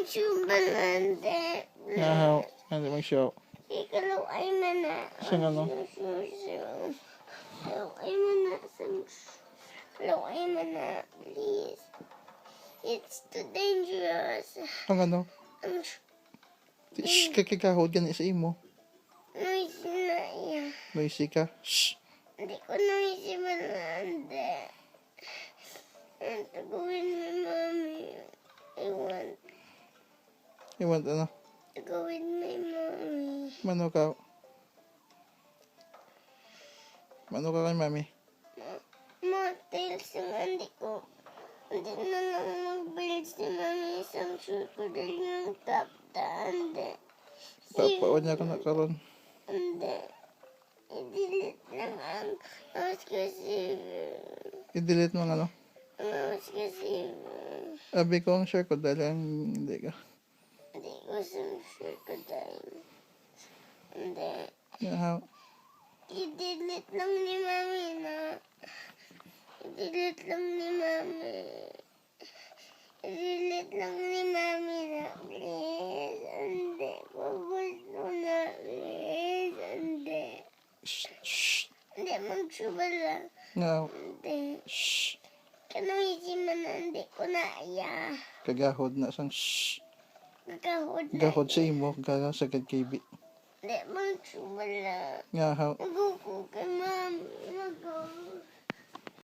magsubalante. Nahaw. Ano mag-show? Ikaw ay mana. Saan ano? Ikaw ay mana. Ikaw ay mana. Please. It's too dangerous. Ang ano? Shh, kakikahod ka na sa imo. Noisy na iya. Noisy ka. Shh. Hindi ko noisy balante. Ang gawin mo, Mami. You want ano? Gawin mo, Mami. Mano ka? Mano ka kay mami? Motel nga, hindi na lang mag-build si Mami isang susunod ng top hindi. Papaon niya ka na karon. Hindi. I-delete lang ang mouse kasi. I-delete mo ang ano? Mouse kasi. Abi ko ang share ko dahil ang hindi ka. Hindi ko share ko dahil. Hindi. Nahaw. I-delete lang ni Mami na. I-delete lang ni Mami. I-delete lang ni Mami na. Please. Hindi. Gusto na. Please. Hindi. Shh. Hindi. Magsubala. Nahaw. Hindi. Shh. Kanoisip mo na hindi ko na iya. Kagahod na sang shh. Kakahod na. Gahod sa imo. Gahod sa kagkibi. Hindi. Magsubala. Nahaw. Naguko kay Mami. Naguko.